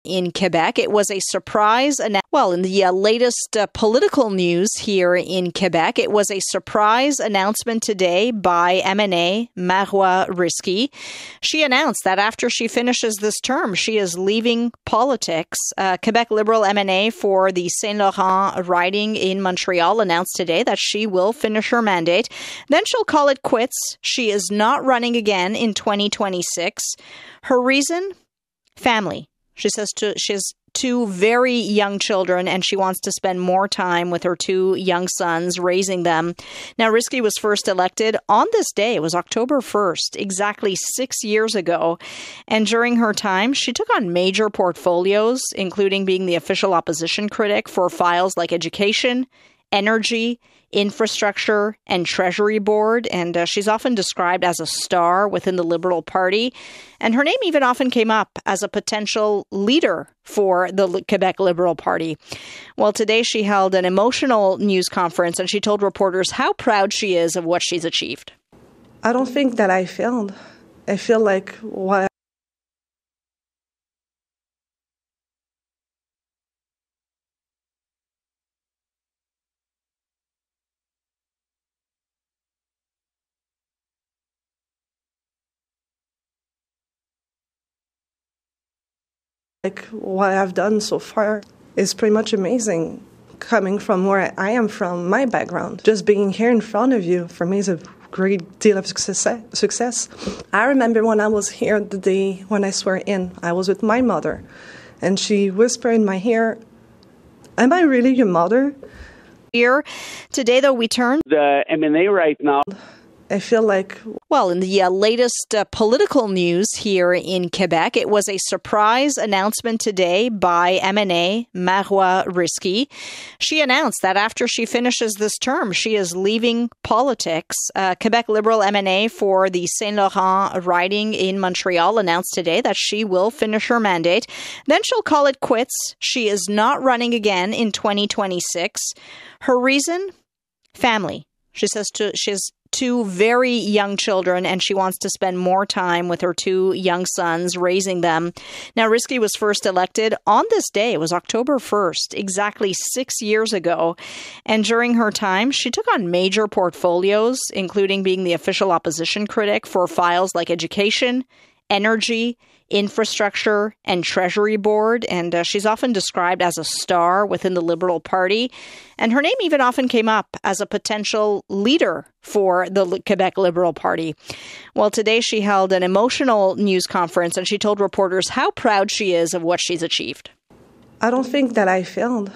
in Quebec. It was a surprise. In the latest political news here in Quebec, it was a surprise announcement today by MNA Marwah Rizqy. She announced that after she finishes this term, she is leaving politics. Quebec Liberal MNA for the Saint Laurent riding in Montreal announced today that she will finish her mandate. Then she'll call it quits. She is not running again in 2026. Her reason? Family. She says she has two very young children and she wants to spend more time with her two young sons, raising them. Now, Rizqy was first elected on this day. It was October 1st, exactly 6 years ago. And during her time, she took on major portfolios, including being the official opposition critic for files like education, energy, infrastructure, and treasury board. And she's often described as a star within the Liberal Party. And her name even often came up as a potential leader for the Quebec Liberal Party. Well, today she held an emotional news conference and she told reporters how proud she is of what she's achieved. I don't think that I failed. I feel like what I've done so far is pretty much amazing. Coming from where I am from, my background, just being here in front of you, for me is a great deal of success. I remember when I was here the day when I swore in, I was with my mother, and she whispered in my ear, "Am I really your mother?" Here today, though, we turn the M&A right now. I feel like... Well, in the latest political news here in Quebec, it was a surprise announcement today by MNA Marwah Rizqy. She announced that after she finishes this term, she is leaving politics. Quebec Liberal MNA for the Saint Laurent riding in Montreal announced today that she will finish her mandate. Then she'll call it quits. She is not running again in 2026. Her reason? Family. She says she has two very young children and she wants to spend more time with her two young sons, raising them. Now, Rizqy was first elected on this day. It was October 1st, exactly 6 years ago. And during her time, she took on major portfolios, including being the official opposition critic for files like education, energy, infrastructure, and treasury board. And she's often described as a star within the Liberal Party. And her name even often came up as a potential leader for the Quebec Liberal Party. Well, today she held an emotional news conference and she told reporters how proud she is of what she's achieved. I don't think that I failed.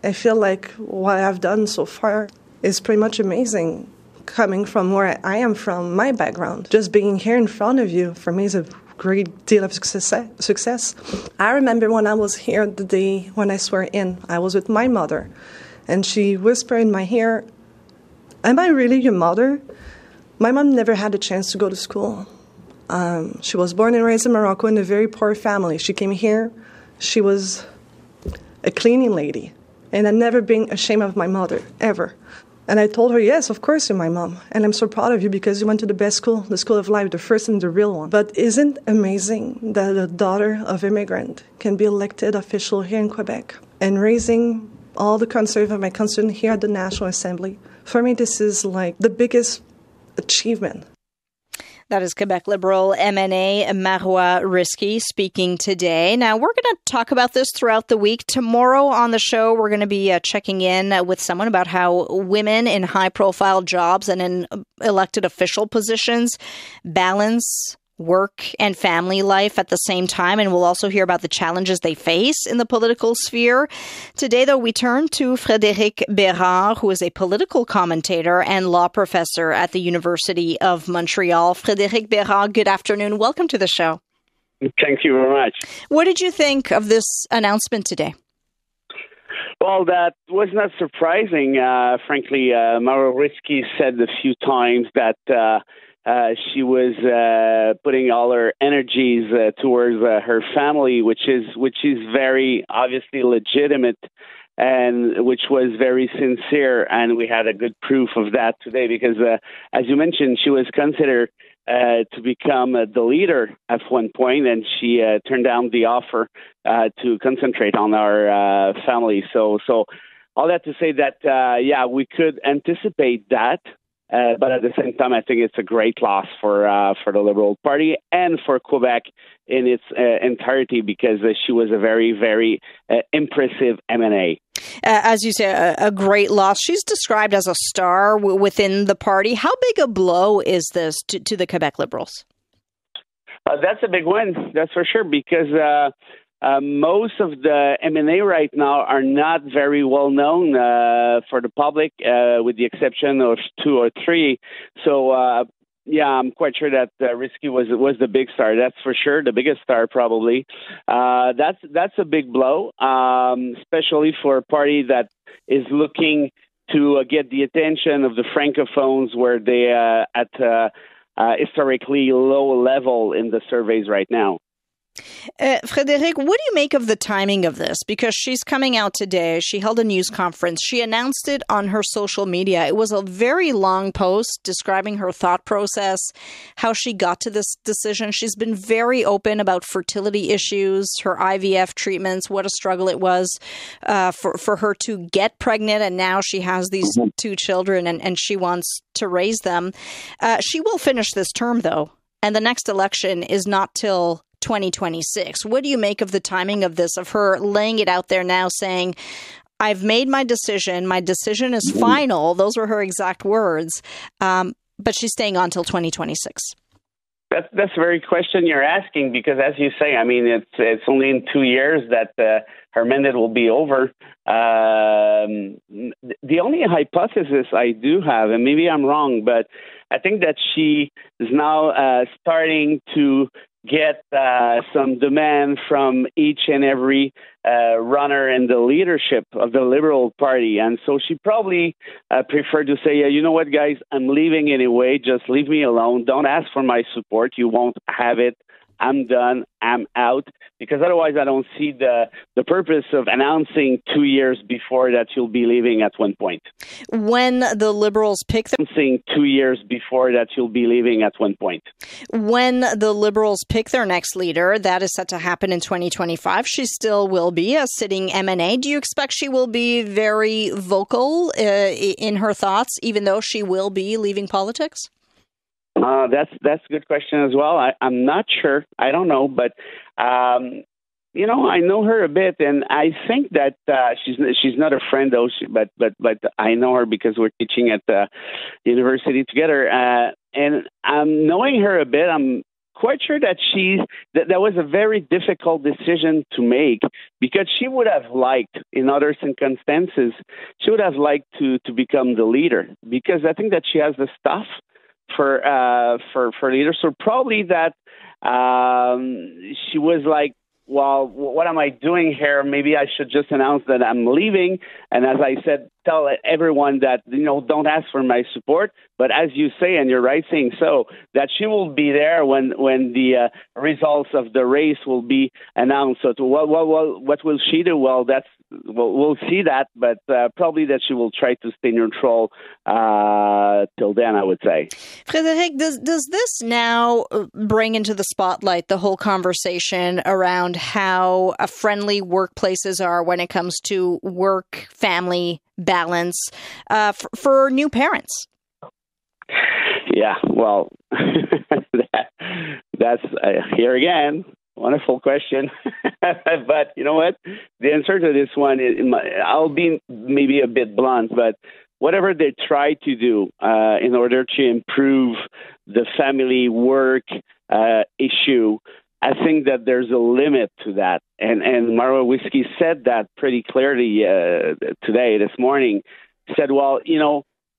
I feel like what I've done so far is pretty much amazing. Coming from where I am from, my background, just being here in front of you, for me is a great deal of success. I remember when I was here the day when I swore in, I was with my mother, and she whispered in my ear, "Am I really your mother?" My mom never had a chance to go to school. She was born and raised in Morocco in a very poor family. She came here, she was a cleaning lady, and I'd never been ashamed of my mother, ever. And I told her, "Yes, of course you're my mom. And I'm so proud of you because you went to the best school, the school of life, the first and the real one." But isn't it amazing that a daughter of immigrant can be elected official here in Quebec and raising all the concerns of my constituent here at the National Assembly? For me, this is like the biggest achievement. That is Quebec Liberal MNA Marwah Rizqy speaking today. Now, we're going to talk about this throughout the week. Tomorrow on the show, we're going to be checking in with someone about how women in high-profile jobs and in elected official positions balance work and family life at the same time. And we'll also hear about the challenges they face in the political sphere. Today, though, we turn to Frédéric Bérard, who is a political commentator and law professor at the University of Montreal. Frédéric Bérard, good afternoon. Welcome to the show. Thank you very much. What did you think of this announcement today? Well, that was not surprising. Frankly, Marwah Rizqy said a few times that she was putting all her energies towards her family, which is very obviously legitimate, and which was very sincere. And we had a good proof of that today because, as you mentioned, she was considered to become the leader at one point, and she turned down the offer to concentrate on our family. So all that to say that, we could anticipate that. But at the same time, I think it's a great loss for the Liberal Party and for Quebec in its entirety, because she was a very, very impressive MNA. As you say, a great loss. She's described as a star within the party. How big a blow is this to the Quebec Liberals? That's a big win, that's for sure, because most of the MNA right now are not very well known for the public, with the exception of 2 or 3. So, I'm quite sure that Rizqy was the big star. That's for sure, the biggest star probably. That's a big blow, especially for a party that is looking to get the attention of the Francophones, where they at historically low level in the surveys right now. Frédéric, what do you make of the timing of this? Because she's coming out today. She held a news conference. She announced it on her social media. It was a very long post describing her thought process, how she got to this decision. She's been very open about fertility issues, her IVF treatments, what a struggle it was for her to get pregnant. And now she has these 2 children and she wants to raise them. She will finish this term, though. And the next election is not till 2026. What do you make of the timing of this, of her laying it out there now saying, I've made my decision. My decision is final. Those were her exact words. But she's staying on till 2026. That's the very question you're asking, because as you say, I mean, it's only in 2 years that her mandate will be over. The only hypothesis I do have, and maybe I'm wrong, but I think that she is now starting to get some demand from each and every runner in the leadership of the Liberal Party. And so she probably preferred to say, you know what, guys, I'm leaving anyway. Just leave me alone. Don't ask for my support. You won't have it. I'm done. I'm out. Because otherwise, I don't see the purpose of announcing 2 years before that you'll be leaving at one point. When the Liberals pick their... Announcing 2 years before that you'll be leaving at one point. When the Liberals pick their next leader, that is set to happen in 2025. She still will be a sitting MNA. Do you expect she will be very vocal in her thoughts, even though she will be leaving politics? That's a good question as well. I'm not sure. I don't know, but I know her a bit, and I think that she's not a friend though. But I know her because we're teaching at the university together, and knowing her a bit, I'm quite sure that that was a very difficult decision to make, because she would have liked, in other circumstances, she would have liked to become the leader, because I think that she has the stuff for leaders. So probably that she was like, well, what am I doing here? Maybe I should just announce that I'm leaving. And as I said, tell everyone that, don't ask for my support. But as you say, and you're right saying so, that she will be there when the results of the race will be announced. So what will she do? Well, we'll see that, but probably that she will try to stay neutral till then, I would say. Frédéric, does this now bring into the spotlight the whole conversation around how friendly workplaces are when it comes to work-family balance for new parents? Yeah, well, that's here again. Wonderful question. But you know what? The answer to this one, I'll be maybe a bit blunt, but whatever they try to do in order to improve the family work issue, I think that there's a limit to that. And Marwah Rizqy said that pretty clearly this morning. Said, well,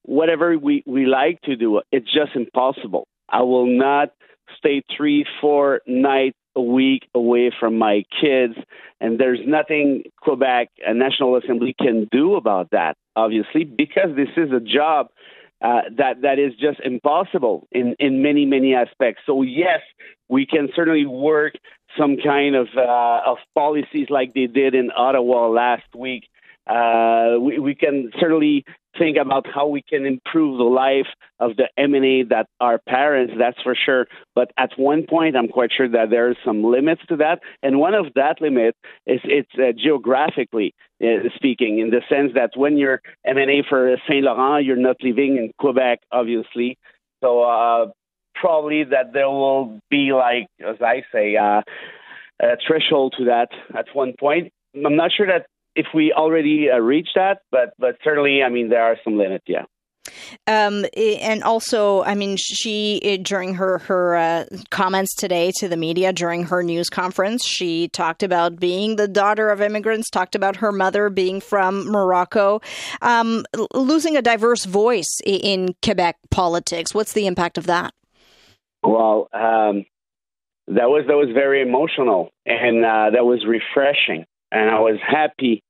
whatever we like to do, it's just impossible. I will not stay 3-4 nights a week away from my kids, and there's nothing Quebec National Assembly can do about that, obviously, because this is a job that is just impossible in many, many aspects. So yes, we can certainly work some kind of policies like they did in Ottawa last week. We can certainly think about how we can improve the life of the MNA that our parents, that's for sure. But at one point, I'm quite sure that there are some limits to that. And one of that limit is it's geographically speaking, in the sense that when you're MNA for Saint Laurent, you're not living in Quebec, obviously. So probably that there will be, like, as I say, a threshold to that at one point. I'm not sure that if we already reached that, but certainly, I mean, there are some limits, yeah. And also, I mean, she, during her comments today to the media, during her news conference, she talked about being the daughter of immigrants, talked about her mother being from Morocco, losing a diverse voice in Quebec politics. What's the impact of that? Well, that was very emotional, and that was refreshing. And I was happy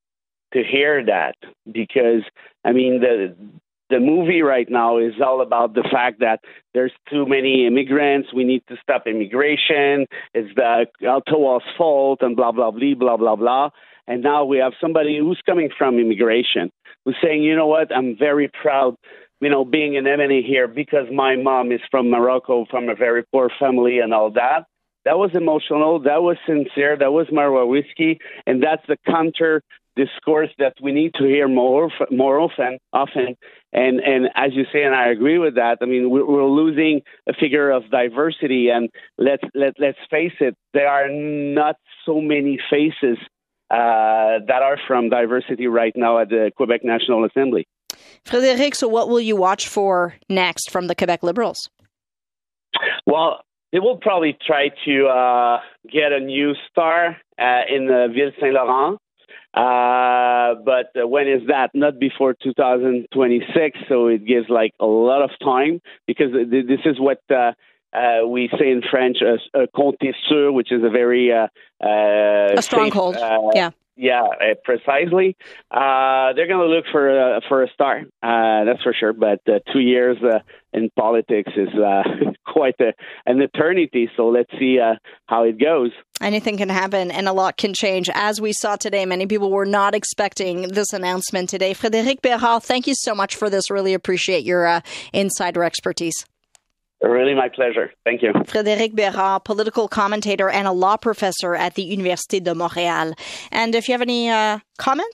to hear that, because, I mean, the movie right now is all about the fact that there's too many immigrants. We need to stop immigration. It's the Ottawa's fault, and blah, blah, blah, blah, blah, blah. And now we have somebody who's coming from immigration who's saying, you know what, I'm very proud, you know, being an MNA here because my mom is from Morocco, from a very poor family and all that. That was emotional. That was sincere. That was Marwah Rizqy. And that's the counter discourse that we need to hear more often. And as you say, and I agree with that, I mean, we're losing a figure of diversity. And let's face it, there are not so many faces that are from diversity right now at the Quebec National Assembly. Frédéric, so what will you watch for next from the Quebec Liberals? Well, they will probably try to get a new star in Ville Saint Laurent. But when is that? Not before 2026. So it gives like a lot of time, because this is what we say in French, compter sur, which is a very a stronghold. Yeah, precisely. They're going to look for a star, that's for sure. But 2 years in politics is quite an eternity. So let's see how it goes. Anything can happen, and a lot can change. As we saw today, many people were not expecting this announcement today. Frédéric Bérard, thank you so much for this. Really appreciate your insider expertise. Really my pleasure. Thank you. Frédéric Bérard, political commentator and a law professor at the Université de Montréal. And if you have any comments,